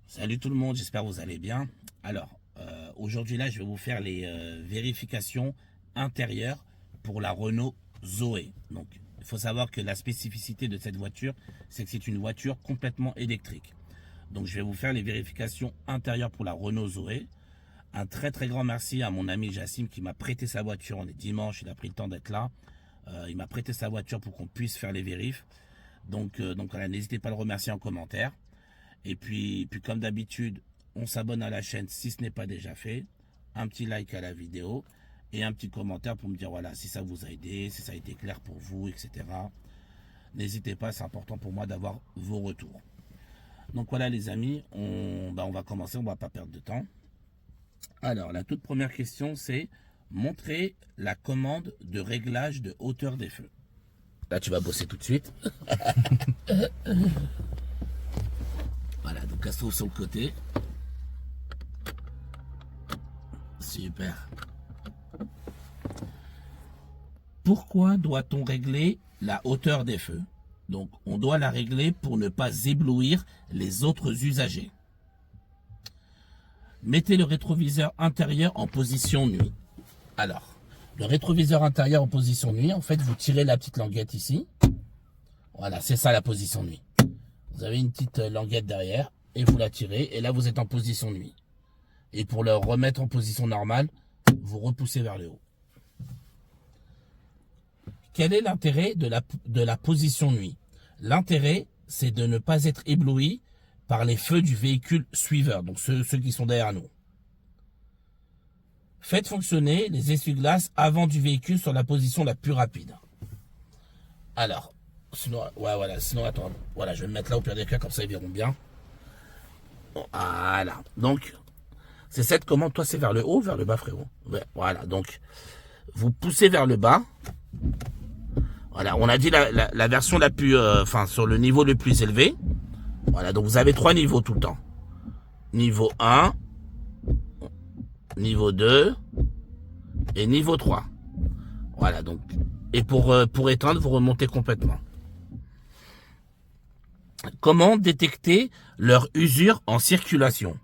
Salut tout le monde, j'espère que vous allez bien. Alors, aujourd'hui là, je vais vous faire les vérifications intérieures pour la Renault Zoé. Donc, il faut savoir que la spécificité de cette voiture, c'est que c'est une voiture complètement électrique. Donc, je vais vous faire les vérifications intérieures pour la Renault Zoé. Un très très grand merci à mon ami Jassim qui m'a prêté sa voiture. On est dimanche, il a pris le temps d'être là. Il m'a prêté sa voiture pour qu'on puisse faire les vérifs. Donc voilà, n'hésitez pas à le remercier en commentaire. Et puis comme d'habitude, on s'abonne à la chaîne si ce n'est pas déjà fait. Un petit like à la vidéo et un petit commentaire pour me dire voilà si ça vous a aidé, si ça a été clair pour vous, etc. N'hésitez pas, c'est important pour moi d'avoir vos retours. Donc voilà les amis, on va commencer, on ne va pas perdre de temps. Alors la toute première question c'est montrer la commande de réglage de hauteur des feux. Là tu vas bosser tout de suite. Voilà, donc elle se trouve sur le côté. Super. Pourquoi doit-on régler la hauteur des feux? Donc, on doit la régler pour ne pas éblouir les autres usagers. Mettez le rétroviseur intérieur en position nuit. Alors, le rétroviseur intérieur en position nuit, en fait, vous tirez la petite languette ici. Voilà, c'est ça la position nuit. Vous avez une petite languette derrière et vous la tirez et là vous êtes en position nuit. Et pour le remettre en position normale, vous repoussez vers le haut. Quel est l'intérêt de la position nuit? L'intérêt, c'est de ne pas être ébloui par les feux du véhicule suiveur, donc ceux qui sont derrière nous. Faites fonctionner les essuie-glaces avant du véhicule sur la position la plus rapide. Alors, sinon, ouais, voilà, sinon, attends, voilà, je vais me mettre là au pire des cas, comme ça ils verront bien. Voilà, donc, c'est cette commande, toi c'est vers le haut, vers le bas frérot. Ouais, voilà, donc, vous poussez vers le bas. Voilà, on a dit la version la plus, sur le niveau le plus élevé. Voilà, donc vous avez 3 niveaux tout le temps. Niveau 1, niveau 2 et niveau 3. Voilà, donc, et pour éteindre, vous remontez complètement. Comment détecter leur usure en circulation?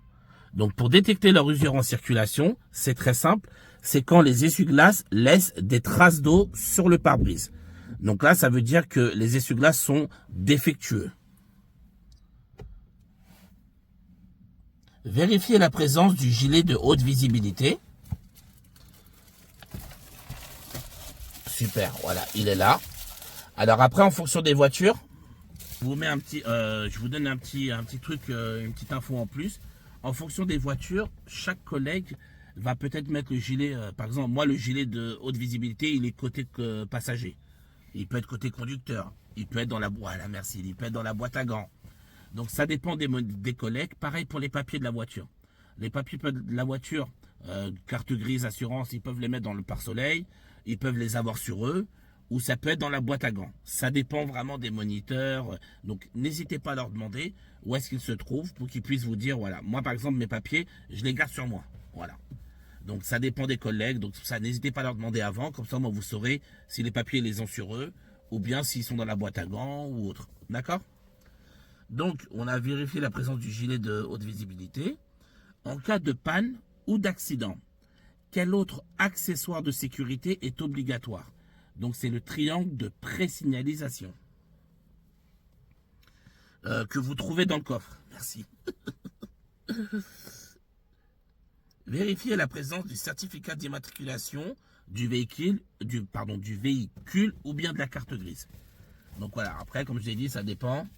Donc pour détecter leur usure en circulation, c'est très simple, c'est quand les essuie-glaces laissent des traces d'eau sur le pare-brise. Donc là, ça veut dire que les essuie-glaces sont défectueux. Vérifiez la présence du gilet de haute visibilité. Super, voilà, il est là. Alors après, en fonction des voitures, je vous donne un petit truc, une petite info en plus. En fonction des voitures, chaque collègue va peut-être mettre le gilet, par exemple, moi le gilet de haute visibilité, il est côté passager. Il peut être côté conducteur, il peut être dans la boîte, voilà, merci, il peut être dans la boîte à gants. Donc ça dépend des collègues. Pareil pour les papiers de la voiture. Les papiers de la voiture, carte grise, assurance, ils peuvent les mettre dans le pare-soleil, ils peuvent les avoir sur eux, ou ça peut être dans la boîte à gants. Ça dépend vraiment des moniteurs. Donc n'hésitez pas à leur demander où est-ce qu'ils se trouvent pour qu'ils puissent vous dire, voilà, moi par exemple mes papiers, je les garde sur moi. Voilà. Donc ça dépend des collègues, donc ça n'hésitez pas à leur demander avant, comme ça moi vous saurez si les papiers les ont sur eux, ou bien s'ils sont dans la boîte à gants ou autre. D'accord? Donc on a vérifié la présence du gilet de haute visibilité. En cas de panne ou d'accident, quel autre accessoire de sécurité est obligatoire? Donc c'est le triangle de présignalisation que vous trouvez dans le coffre. Merci. Vérifiez la présence du certificat d'immatriculation du véhicule, du véhicule ou bien de la carte grise. Donc voilà, après comme je l'ai dit, ça dépend.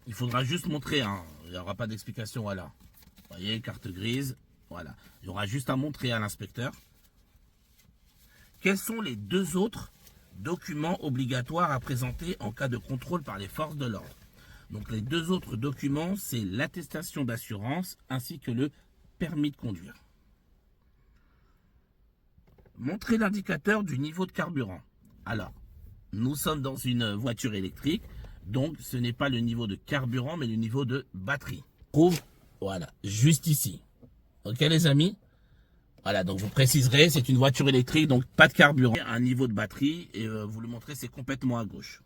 Il faudra juste montrer, hein. Il n'y aura pas d'explication, voilà. Vous voyez, carte grise, voilà. Il y aura juste à montrer à l'inspecteur. Quels sont les 2 autres documents obligatoires à présenter en cas de contrôle par les forces de l'ordre? Donc les 2 autres documents, c'est l'attestation d'assurance ainsi que le permis de conduire. Montrez l'indicateur du niveau de carburant. Alors, nous sommes dans une voiture électrique, donc ce n'est pas le niveau de carburant, mais le niveau de batterie. Prouve, voilà, juste ici. Ok les amis? Voilà, donc vous préciserez, c'est une voiture électrique, donc pas de carburant, un niveau de batterie, et vous le montrez, c'est complètement à gauche.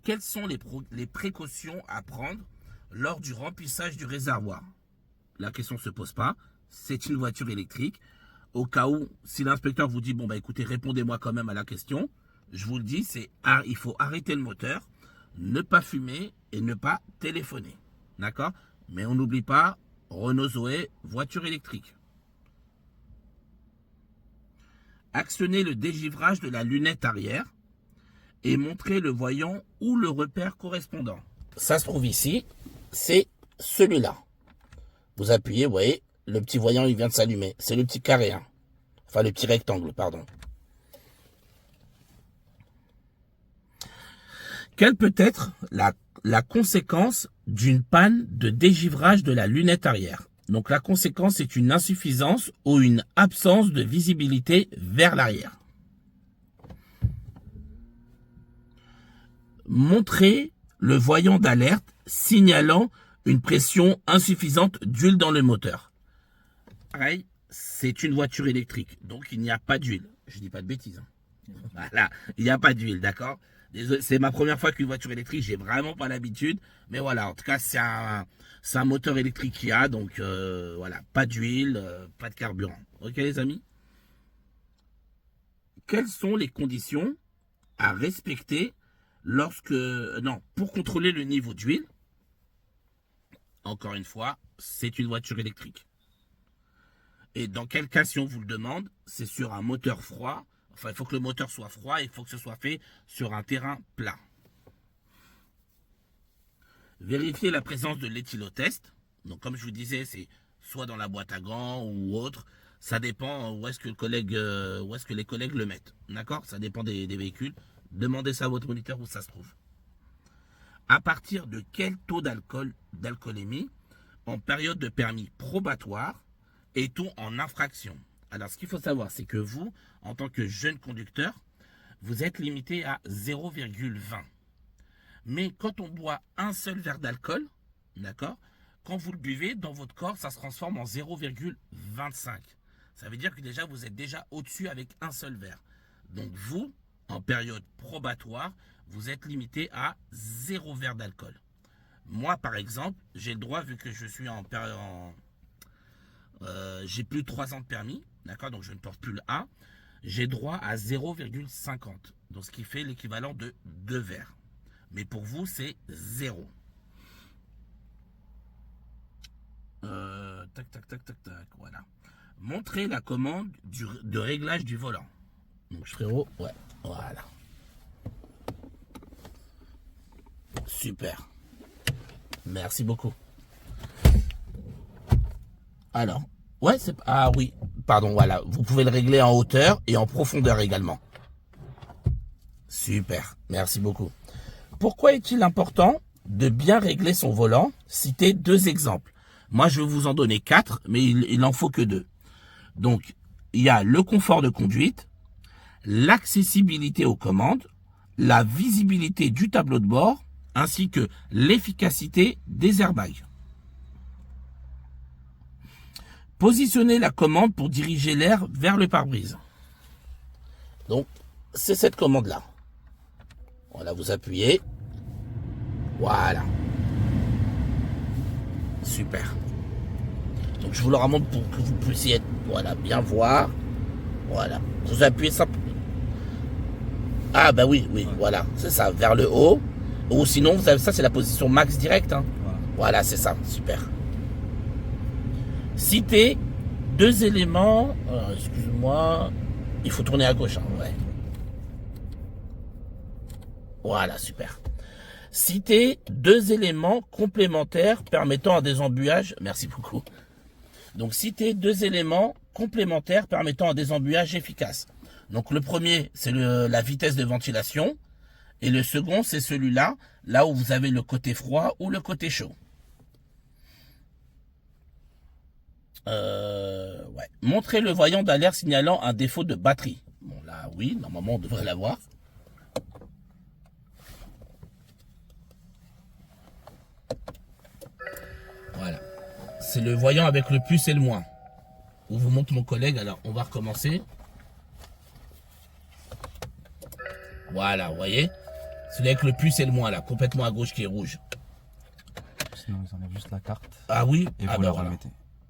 Quelles sont les précautions à prendre lors du remplissage du réservoir? La question ne se pose pas. C'est une voiture électrique. Au cas où, si l'inspecteur vous dit, bon, bah écoutez, répondez-moi quand même à la question, je vous le dis, il faut arrêter le moteur, ne pas fumer et ne pas téléphoner. D'accord? Mais on n'oublie pas, Renault Zoé, voiture électrique. Actionnez le dégivrage de la lunette arrière et montrez le voyant ou le repère correspondant. Ça se trouve ici, c'est celui-là. Vous appuyez, vous voyez, le petit voyant il vient de s'allumer. C'est le petit carré, hein. Enfin le petit rectangle, pardon. Quelle peut être la conséquence d'une panne de dégivrage de la lunette arrière? Donc la conséquence est une insuffisance ou une absence de visibilité vers l'arrière. Montrez le voyant d'alerte signalant une pression insuffisante d'huile dans le moteur. Pareil, c'est une voiture électrique, donc il n'y a pas d'huile. Je dis pas de bêtises. Voilà, il n'y a pas d'huile, d'accord? C'est ma première fois qu'une voiture électrique, j'ai vraiment pas l'habitude. Mais voilà, en tout cas, c'est un moteur électrique qu'il y a, donc voilà, pas d'huile, pas de carburant. Ok les amis? Quelles sont les conditions à respecter pour contrôler le niveau d'huile? Encore une fois, c'est une voiture électrique. Et dans quel cas, si on vous le demande, c'est sur un moteur froid. Enfin, il faut que le moteur soit froid et il faut que ce soit fait sur un terrain plat. Vérifiez la présence de l'éthylotest. Donc, comme je vous disais, c'est soit dans la boîte à gants ou autre. Ça dépend où est-ce que les collègues le mettent. D'accord? Ça dépend des véhicules. Demandez ça à votre moniteur où ça se trouve. À partir de quel taux d'alcoolémie en période de permis probatoire est-on en infraction? Alors, ce qu'il faut savoir, c'est que vous, en tant que jeune conducteur, vous êtes limité à 0,20. Mais quand on boit un seul verre d'alcool, d'accord, quand vous le buvez, dans votre corps, ça se transforme en 0,25. Ça veut dire que déjà, vous êtes déjà au-dessus avec un seul verre. Donc, vous, en période probatoire, vous êtes limité à 0 verre d'alcool. Moi, par exemple, j'ai le droit, vu que je suis j'ai plus de 3 ans de permis, d'accord, donc je ne porte plus le A, j'ai droit à 0,50, donc ce qui fait l'équivalent de 2 verres. Mais pour vous, c'est 0. Voilà. Montrez la commande de réglage du volant. Donc frérot, ouais, voilà. Super. Merci beaucoup. Alors, ouais, ah oui, pardon, voilà. Vous pouvez le régler en hauteur et en profondeur également. Super, merci beaucoup. Pourquoi est-il important de bien régler son volant? Citez 2 exemples. Moi, je vais vous en donner 4, mais il n'en faut que 2. Donc, il y a le confort de conduite, l'accessibilité aux commandes, la visibilité du tableau de bord, ainsi que l'efficacité des airbags. Positionnez la commande pour diriger l'air vers le pare-brise. Donc, c'est cette commande-là. Voilà, vous appuyez. Voilà. Super. Donc, je vous le remonte pour que vous puissiez voilà, bien voir. Voilà. Vous appuyez ça. Ah, bah oui, voilà. C'est ça, vers le haut. Ou sinon, vous avez ça, c'est la position max direct. Hein. Voilà, c'est ça. Super. Citez 2 éléments. Excuse-moi. Il faut tourner à gauche. Hein, ouais. Voilà, super. Citez 2 éléments complémentaires permettant un désembuyage. Merci beaucoup. Donc, citez 2 éléments complémentaires permettant un désembuyage efficace. Donc, le premier, c'est la vitesse de ventilation. Et le second, c'est celui-là, là où vous avez le côté froid ou le côté chaud. Ouais. Montrez le voyant d'alerte signalant un défaut de batterie. Bon, là, oui, normalement, on devrait l'avoir. Voilà. C'est le voyant avec le plus et le moins. On vous montre mon collègue. Alors, on va recommencer. Voilà, vous voyez. Celui avec le plus et le moins là, complètement à gauche qui est rouge. Sinon, ils enlèvent juste la carte. Ah oui. Et vous la remettez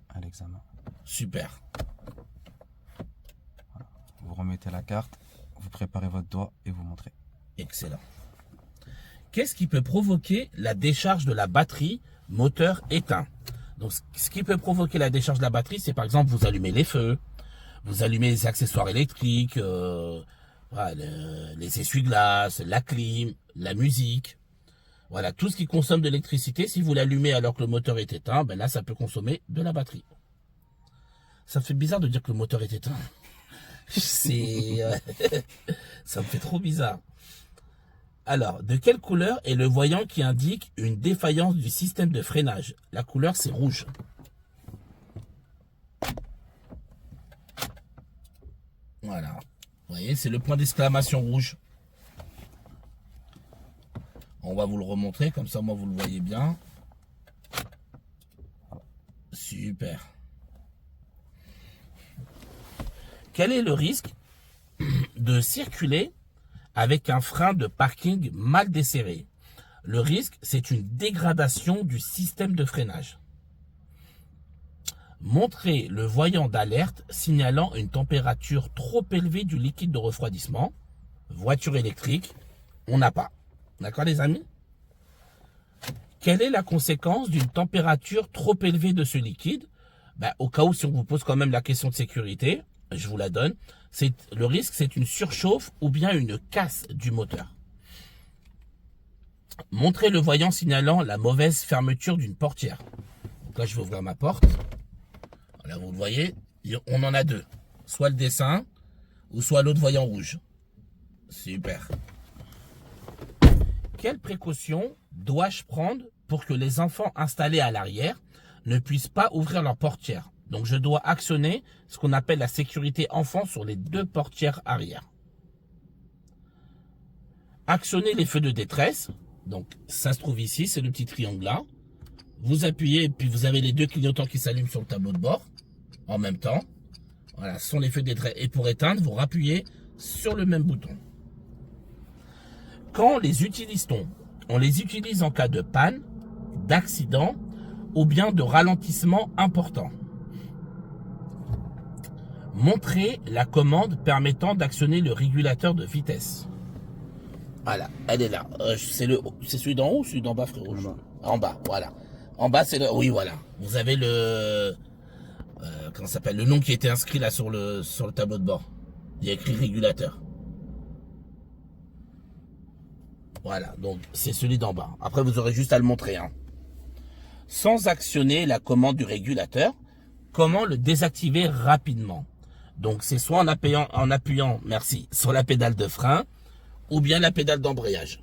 à l'examen. Super. Voilà. Vous remettez la carte, vous préparez votre doigt et vous montrez. Excellent. Qu'est-ce qui peut provoquer la décharge de la batterie moteur éteint? Donc, ce qui peut provoquer la décharge de la batterie, c'est par exemple, vous allumez les feux, vous allumez les accessoires électriques, voilà, les essuie-glaces, la clim, la musique. Voilà, tout ce qui consomme de l'électricité, si vous l'allumez alors que le moteur est éteint, ben là, ça peut consommer de la batterie. Ça me fait bizarre de dire que le moteur est éteint. C'est, ça me fait trop bizarre. Alors, de quelle couleur est le voyant qui indique une défaillance du système de freinage? La couleur, c'est rouge. Voilà. Vous voyez, c'est le point d'exclamation rouge. On va vous le remontrer, comme ça, moi, vous le voyez bien. Super. Quel est le risque de circuler avec un frein de parking mal desserré? Le risque, c'est une dégradation du système de freinage. Montrez le voyant d'alerte signalant une température trop élevée du liquide de refroidissement. Voiture électrique, on n'a pas. D'accord les amis? Quelle est la conséquence d'une température trop élevée de ce liquide? Ben, au cas où, si on vous pose quand même la question de sécurité, je vous la donne. Le risque, c'est une surchauffe ou bien une casse du moteur. Montrez le voyant signalant la mauvaise fermeture d'une portière. Donc là, je vais ouvrir ma porte. Là, vous le voyez, on en a deux. Soit le dessin, ou soit l'autre voyant rouge. Super. Quelle précaution dois-je prendre pour que les enfants installés à l'arrière ne puissent pas ouvrir leur portière? Donc, je dois actionner ce qu'on appelle la sécurité enfant sur les deux portières arrière. Actionnez les feux de détresse. Donc, ça se trouve ici, c'est le petit triangle là. Vous appuyez et puis vous avez les deux clignotants qui s'allument sur le tableau de bord en même temps. Voilà, ce sont les feux de détresse. Et pour éteindre, vous rappuyez sur le même bouton. Quand les utilise-t-on? On les utilise en cas de panne, d'accident ou bien de ralentissement important. Montrez la commande permettant d'actionner le régulateur de vitesse. Voilà, elle est là. C'est celui d'en haut ou celui d'en bas, frérot? En bas, voilà. En bas, c'est le... Oui, voilà. Vous avez le... comment ça s'appelle? Le nom qui était inscrit là sur le tableau de bord. Il y a écrit régulateur. Voilà, donc c'est celui d'en bas. Après, vous aurez juste à le montrer. Hein. Sans actionner la commande du régulateur, comment le désactiver rapidement? Donc, c'est soit en appuyant, merci, sur la pédale de frein ou bien la pédale d'embrayage.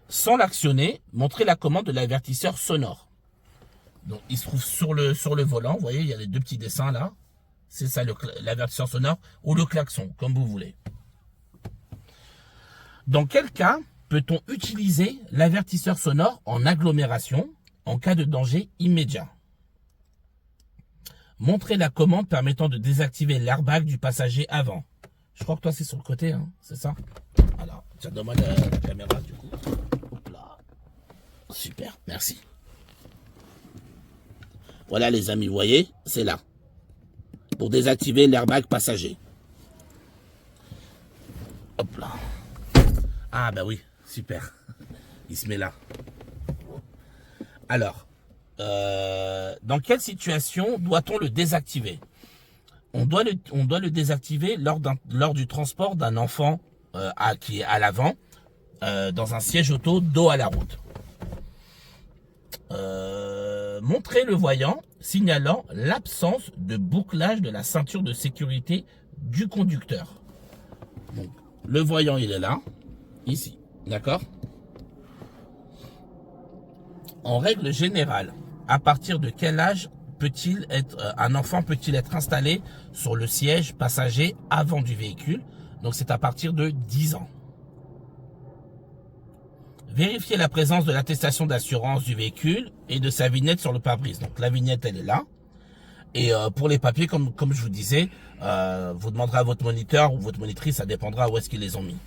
Sans l'actionner, montrez la commande de l'avertisseur sonore. Donc, il se trouve sur le volant. Vous voyez, il y a les deux petits dessins là. C'est ça l'avertisseur sonore ou le klaxon, comme vous voulez. Dans quel cas peut-on utiliser l'avertisseur sonore en agglomération en cas de danger immédiat? Montrez la commande permettant de désactiver l'airbag du passager avant. Je crois que toi c'est sur le côté, hein, c'est ça? Alors, tiens, donne-moi la caméra du coup. Hop là. Super, merci. Voilà les amis, vous voyez, c'est là. Pour désactiver l'airbag passager. Hop là. Ah bah oui, super. Il se met là. Alors, dans quelle situation doit-on le désactiver? On doit le désactiver lors du transport d'un enfant qui est à l'avant, dans un siège auto dos à la route. Montrez le voyant signalant l'absence de bouclage de la ceinture de sécurité du conducteur. Donc, le voyant, il est là, ici, d'accord? En règle générale, à partir de quel âge un enfant peut-il être installé sur le siège passager avant du véhicule? Donc c'est à partir de 10 ans. Vérifiez la présence de l'attestation d'assurance du véhicule et de sa vignette sur le pare-brise. Donc la vignette, elle est là. Et pour les papiers, comme je vous disais, vous demanderez à votre moniteur ou votre monitrice, ça dépendra où est-ce qu'ils les ont mis.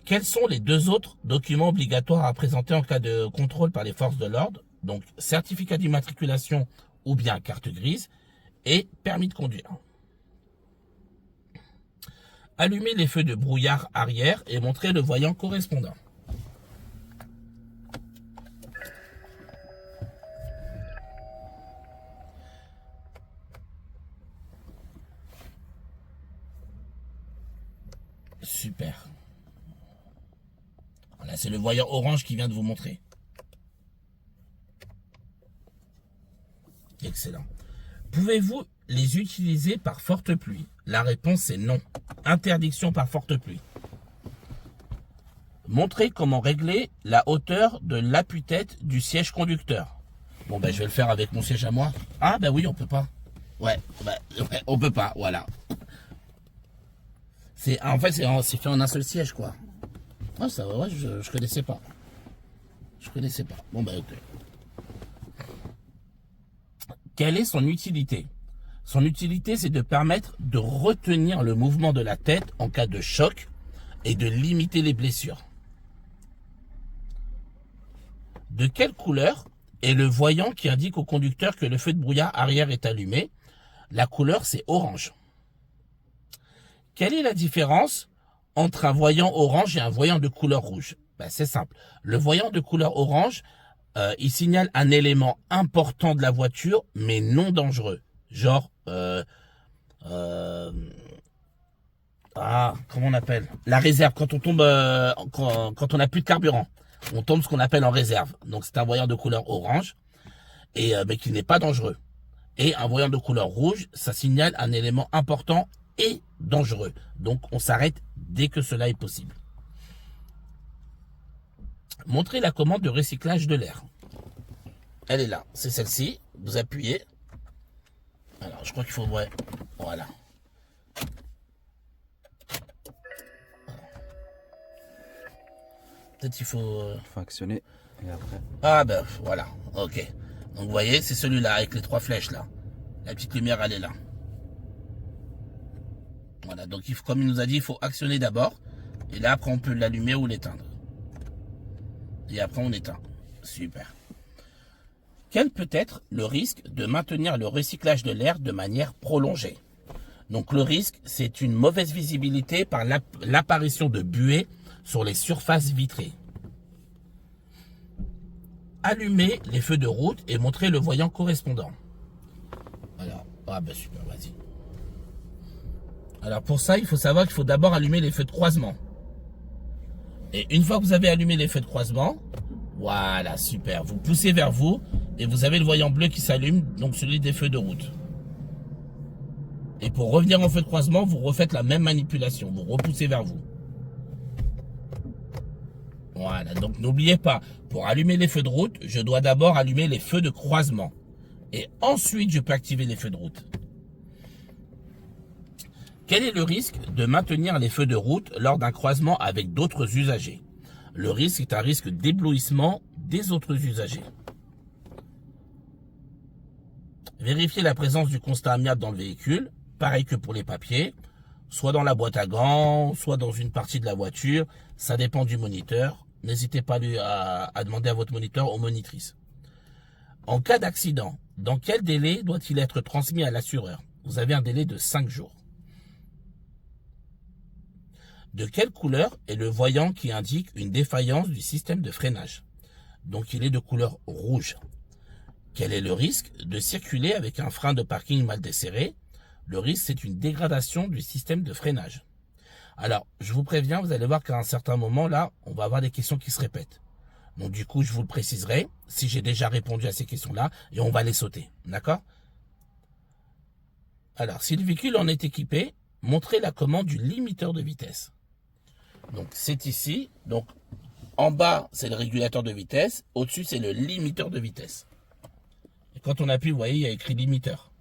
Quels sont les deux autres documents obligatoires à présenter en cas de contrôle par les forces de l'ordre? Donc, certificat d'immatriculation ou bien carte grise et permis de conduire. Allumez les feux de brouillard arrière et montrez le voyant correspondant. Super. Voilà, c'est le voyant orange qui vient de vous montrer. Excellent. Pouvez-vous les utiliser par forte pluie? La réponse est non. Interdiction par forte pluie. Montrez comment régler la hauteur de l'appui-tête du siège conducteur. Bon, ben, je vais le faire avec mon siège à moi. Ah, ben oui, on peut pas. Ouais, on peut pas, voilà. En fait, c'est fait en un seul siège, quoi. Ah, ça, ouais, je connaissais pas. Je connaissais pas. Bon, ben, ok. Quelle est son utilité? Son utilité, c'est de permettre de retenir le mouvement de la tête en cas de choc et de limiter les blessures. De quelle couleur est le voyant qui indique au conducteur que le feu de brouillard arrière est allumé? La couleur, c'est orange. Quelle est la différence entre un voyant orange et un voyant de couleur rouge? Ben, c'est simple. Le voyant de couleur orange, il signale un élément important de la voiture, mais non dangereux. Genre, comment on appelle? La réserve, quand on tombe, quand on n'a plus de carburant. On tombe ce qu'on appelle en réserve. Donc c'est un voyant de couleur orange, mais qui n'est pas dangereux. Et un voyant de couleur rouge, ça signale un élément important et dangereux. Donc on s'arrête dès que cela est possible. Montrez la commande de recyclage de l'air. Elle est là, c'est celle-ci. Vous appuyez. Alors je crois qu'il faut... Ouais, voilà. Peut-être il faut... faut actionner et après. Ah ben voilà, ok. Donc vous voyez, c'est celui-là avec les trois flèches là. La petite lumière, elle est là. Voilà, donc comme il nous a dit, il faut actionner d'abord. Et là, après, on peut l'allumer ou l'éteindre. Et après, on éteint. Super. Quel peut être le risque de maintenir le recyclage de l'air de manière prolongée? Donc le risque, c'est une mauvaise visibilité par l'apparition de buée sur les surfaces vitrées. Allumez les feux de route et montrez le voyant correspondant. Alors, ah ben super, vas-y. Alors pour ça, il faut savoir qu'il faut d'abord allumer les feux de croisement. Et une fois que vous avez allumé les feux de croisement, voilà, super. Vous poussez vers vous et vous avez le voyant bleu qui s'allume, donc celui des feux de route. Et pour revenir en feu de croisement, vous refaites la même manipulation. Vous repoussez vers vous. Voilà, donc n'oubliez pas, pour allumer les feux de route, je dois d'abord allumer les feux de croisement. Et ensuite, je peux activer les feux de route. Quel est le risque de maintenir les feux de route lors d'un croisement avec d'autres usagers? Le risque est un risque d'éblouissement des autres usagers. Vérifiez la présence du constat amiable dans le véhicule, pareil que pour les papiers, soit dans la boîte à gants, soit dans une partie de la voiture, ça dépend du moniteur. N'hésitez pas à demander à votre moniteur ou monitrice. En cas d'accident, dans quel délai doit-il être transmis à l'assureur? Vous avez un délai de 5 jours. De quelle couleur est le voyant qui indique une défaillance du système de freinage? Donc il est de couleur rouge. Quel est le risque de circuler avec un frein de parking mal desserré? Le risque, c'est une dégradation du système de freinage. Alors, je vous préviens, vous allez voir qu'à un certain moment, là, on va avoir des questions qui se répètent. Donc du coup, je vous le préciserai si j'ai déjà répondu à ces questions-là et on va les sauter. D'accord? Alors, si le véhicule en est équipé, montrez la commande du limiteur de vitesse. Donc c'est ici. Donc en bas, c'est le régulateur de vitesse. Au-dessus, c'est le limiteur de vitesse. Et quand on appuie, vous voyez, il y a écrit limiteur.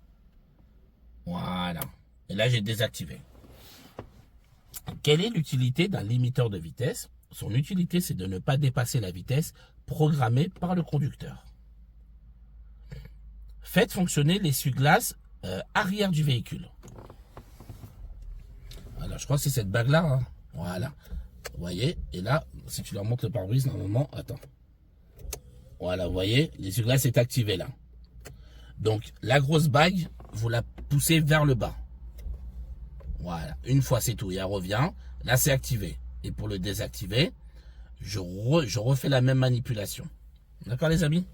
Voilà. Et là, j'ai désactivé. Quelle est l'utilité d'un limiteur de vitesse? Son utilité, c'est de ne pas dépasser la vitesse programmée par le conducteur. Faites fonctionner l'essuie-glace arrière du véhicule. Alors, je crois que c'est cette bague-là. Hein. Voilà. Vous voyez? Et là, si tu leur montres le pare-brise, normalement, attends. Voilà, vous voyez? L'essuie-glace est activé là. Donc, la grosse bague, vous la poussez vers le bas. Voilà. Une fois, c'est tout. Et elle revient. Là, c'est activé. Et pour le désactiver, je refais la même manipulation. D'accord, les amis?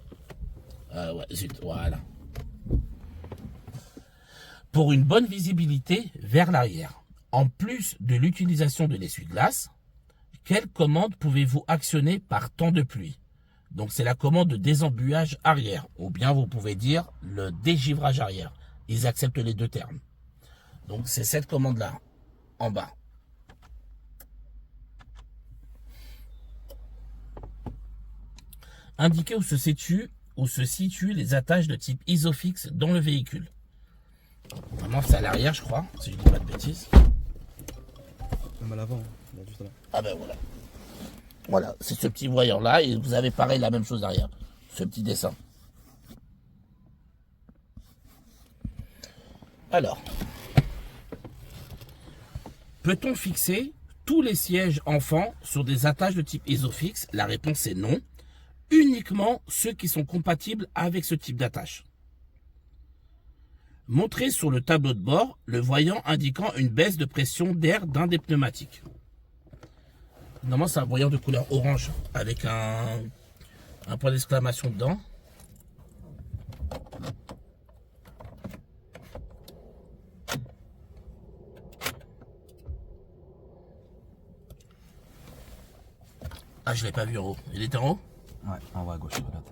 Ouais, zut, voilà. Pour une bonne visibilité vers l'arrière, en plus de l'utilisation de l'essuie-glace, quelle commande pouvez-vous actionner par temps de pluie? Donc, c'est la commande de désembuage arrière. Ou bien, vous pouvez dire le dégivrage arrière. Ils acceptent les deux termes. Donc, c'est cette commande-là, en bas. Indiquez où se situent les attaches de type Isofix dans le véhicule. Vraiment, c'est à l'arrière, je crois, si je ne dis pas de bêtises. Même à l'avant, juste là. Ah ben voilà. Voilà, c'est ce petit voyant-là, et vous avez pareil la même chose derrière. Ce petit dessin. Alors, peut-on fixer tous les sièges enfants sur des attaches de type Isofix? La réponse est non. Uniquement ceux qui sont compatibles avec ce type d'attache. Montrez sur le tableau de bord le voyant indiquant une baisse de pression d'air d'un des pneumatiques. Normalement, c'est un voyant de couleur orange avec un point d'exclamation dedans. Ah, je ne l'ai pas vu en haut. Il était en haut? Ouais, en haut à gauche, regarde.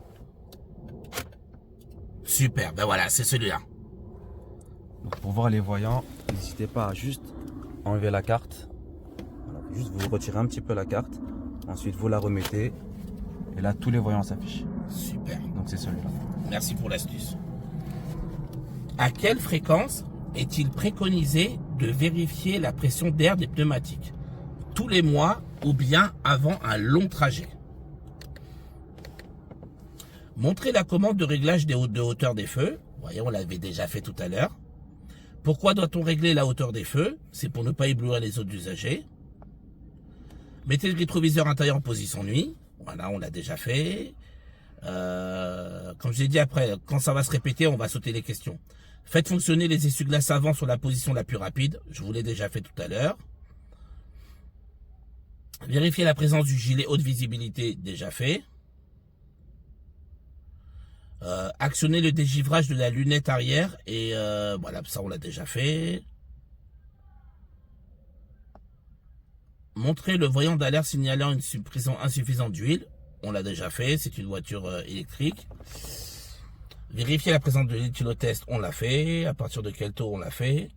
Super, ben voilà, c'est celui-là. Donc pour voir les voyants, n'hésitez pas à juste enlever la carte. Voilà, juste vous retirez un petit peu la carte. Ensuite vous la remettez. Et là tous les voyants s'affichent. Super. Donc c'est celui-là. Merci pour l'astuce. À quelle fréquence est-il préconisé de vérifier la pression d'air des pneumatiques? Tous les mois ou bien avant un long trajet? Montrez la commande de réglage de hauteur des feux. Vous voyez, on l'avait déjà fait tout à l'heure. Pourquoi doit-on régler la hauteur des feux? C'est pour ne pas éblouir les autres usagers. Mettez le rétroviseur intérieur en position nuit. Voilà, on l'a déjà fait. Comme je l'ai dit après, quand ça va se répéter, on va sauter les questions. Faites fonctionner les essuie-glaces avant sur la position la plus rapide. Je vous l'ai déjà fait tout à l'heure. Vérifiez la présence du gilet haute visibilité, déjà fait. Actionner le dégivrage de la lunette arrière et voilà, ça on l'a déjà fait. Montrer le voyant d'alerte signalant une pression insuffisante d'huile, on l'a déjà fait, c'est une voiture électrique. Vérifier la présence de l'éthylotest, on l'a fait. À partir de quel taux on l'a fait.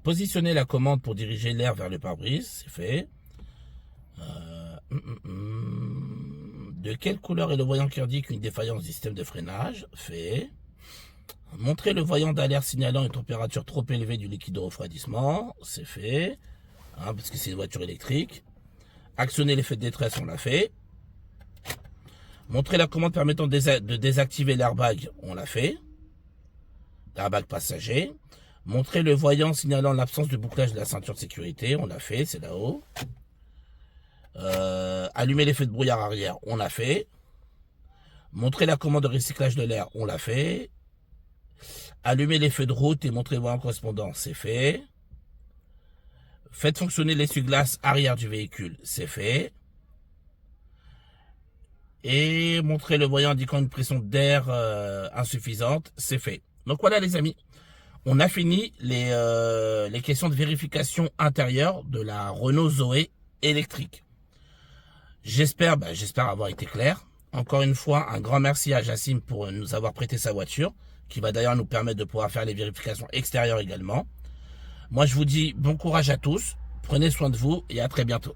Positionner la commande pour diriger l'air vers le pare-brise, c'est fait. De quelle couleur est le voyant qui indique une défaillance du système de freinage? Fait. Montrer le voyant d'alerte signalant une température trop élevée du liquide de refroidissement. C'est fait. Hein, parce que c'est une voiture électrique. Actionner l'effet de détresse, on l'a fait. Montrer la commande permettant de désactiver l'airbag, on l'a fait. L'airbag passager. Montrer le voyant signalant l'absence de bouclage de la ceinture de sécurité, on l'a fait, c'est là-haut. Allumer l'effet de brouillard arrière, on l'a fait. Montrer la commande de recyclage de l'air, on l'a fait. Allumer les feux de route et montrer le voyant correspondant, c'est fait. Faites fonctionner l'essuie-glace arrière du véhicule, c'est fait. Et montrer le voyant indiquant une pression d'air insuffisante, c'est fait. Donc voilà les amis, on a fini les questions de vérification intérieure de la Renault Zoé électrique. J'espère avoir été clair. Encore une fois, un grand merci à Jassim pour nous avoir prêté sa voiture, qui va d'ailleurs nous permettre de pouvoir faire les vérifications extérieures également. Moi, je vous dis bon courage à tous, prenez soin de vous et à très bientôt.